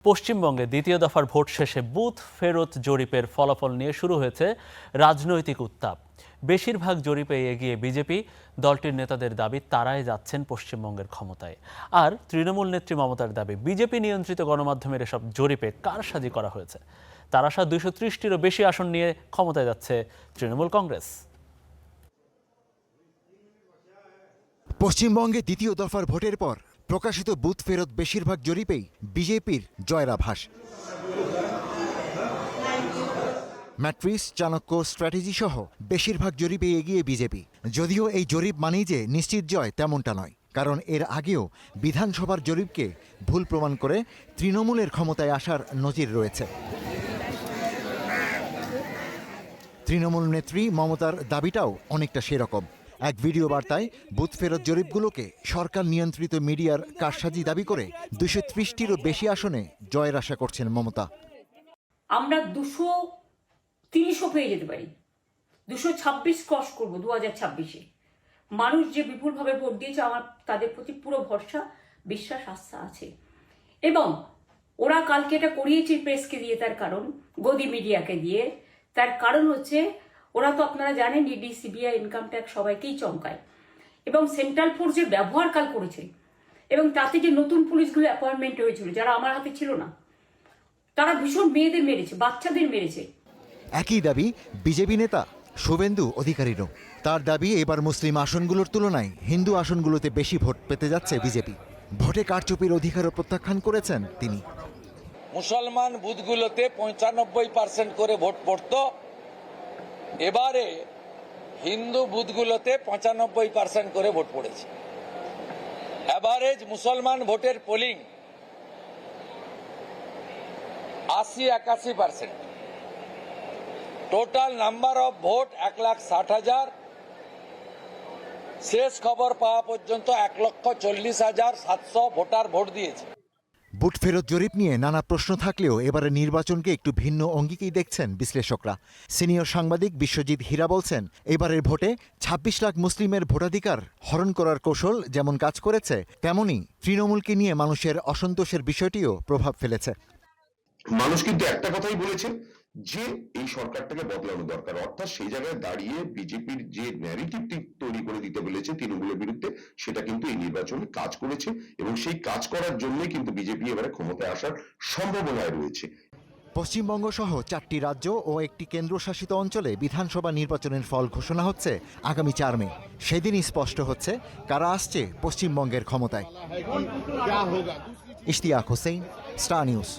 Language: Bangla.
পশ্চিমবঙ্গে দ্বিতীয় দফার ভোট শেষে বুথ ফেরত জরিপের ফলাফল নিয়ে শুরু হয়েছে রাজনৈতিক উত্তাপ। বেশিরভাগ জরিপে এগিয়ে বিজেপি। দলটির নেতাদের দাবি তারাই যাচ্ছেন পশ্চিমবঙ্গের ক্ষমতায়। আর তৃণমূল নেত্রী মমতার দাবি বিজেপি নিয়ন্ত্রিত গণমাধ্যমের এসব জরিপে কারসাজি করা হয়েছে। তার আশা ২৩০টিরও বেশি আসন নিয়ে ক্ষমতায় যাচ্ছে তৃণমূল কংগ্রেস। পশ্চিমবঙ্গে দ্বিতীয় দফার ভোটের পর প্রকাশিত বুথ ফেরত বেশিরভাগ জরিপেই বিজেপির জয়ের আভাস। ম্যাট্রিক্স, চাণক্য, স্ট্র্যাটেজি সহ বেশিরভাগ জরিপে এগিয়ে বিজেপি। যদিও এই জরিপ মানেই যে নিশ্চিত জয় তেমনটা নয়, কারণ এর আগেও বিধানসভার জরিপকে ভুল প্রমাণ করে তৃণমূলের ক্ষমতায় আসার নজির রয়েছে। তৃণমূল নেত্রী মমতার দাবিটাও অনেকটা সেরকম। এক ভিডিও বার্তায় বুথ ফেরত জরিপগুলোকে সরকার নিয়ন্ত্রিত মিডিয়ার কারসাজি দাবি করে ২৩০টিরও বেশি আসনে জয়ের আশা করছেন মমতা। আমরা ২৩০ও পেয়ে যেতে পারি, ২২৬ ক্রস করবো ২০২৬-এ। মানুষ যে বিপুলভাবে ভোট দিয়েছে, আমার তাদের প্রতি পুরো ভরসা, বিশ্বাস, আস্থা আছে। এবং ওরা কালকে এটা করিয়েছে প্রেসকে দিয়ে, তার কারণ গদি মিডিয়াকে দিয়ে। তার কারণ হচ্ছে ওরা তো আপনারা জানেন ইডি, সিবিআই, ইনকাম ট্যাক্স সবাইকেই চমকায়। এবং সেন্ট্রাল ফোর্সের ব্যবহার কাল করেছে, এবং তাতে যে নতুন পুলিশগুলো অ্যাপয়েন্টমেন্ট হয়েছিল, যারা আমার হাতে ছিল না, তারা ভীষণ মেয়েদের মেরেছে, বাচ্চাদের মেরেছে। একই দাবি বিজেপি নেতা শুভেন্দু অধিকারীরও। তার দাবি এবার মুসলিম আসনগুলোর তুলনায় হিন্দু আসনগুলোতে বেশি ভোট পেতে যাচ্ছে বিজেপি। ভোটে কারচুপির অধিকারও প্রত্যাখ্যান করেছেন তিনি। মুসলমান বুথগুলোতে ৯৫% করে ভোট পড়ত, এবারে হিন্দু বুথগুলোতে ৯৫% করে ভোট পড়েছে। এভারেজ মুসলমান ভোটের polling ৮০-৮১%। Total number of vote ১,৬০,০০০। শেষ খবর পাওয়া পর্যন্ত ১,৪০,৭০০ ভোটার ভোট দিয়েছে। বুথ ফেরত জরিপ নিয়ে নানা প্রশ্ন থাকলেও এবারে নির্বাচনকে একটু ভিন্ন অঙ্গিকেই দেখছেন বিশ্লেষকরা। সিনিয়র সাংবাদিক বিশ্বজিৎ হীরা বলছেন, এবারের ভোটে ২৬ লাখ মুসলিমের ভোটাধিকার হরণ করার কৌশল যেমন কাজ করেছে, তেমনি তৃণমূলকে নিয়ে মানুষের অসন্তোষের বিষয়টিও প্রভাব ফেলেছে। মানুষ কিন্তু একটা কথাই বলেছেন যে এই সরকারটাকে বদলানো দরকার। অর্থাৎ সেই জায়গায় দাঁড়িয়ে বিজেপির যে ন্যারেটিভটি তৈরি করে দিতে বলেছে তৃণমূলের বিরুদ্ধে, সেটা কিন্তু এই নির্বাচনে কাজ করেছে, এবং সেই কাজ করার জন্যই কিন্তু বিজেপি এবারে ক্ষমতায় আসার সম্ভাবনায় রয়েছে। পশ্চিমবঙ্গ সহ ৪টি রাজ্য ও একটি কেন্দ্রশাসিত অঞ্চলে বিধানসভা নির্বাচনের ফল ঘোষণা হচ্ছে আগামী ৪ মে। সেদিনই স্পষ্ট হচ্ছে কারা আসছে পশ্চিমবঙ্গের ক্ষমতায়। Ishtiaq Hossain, star news.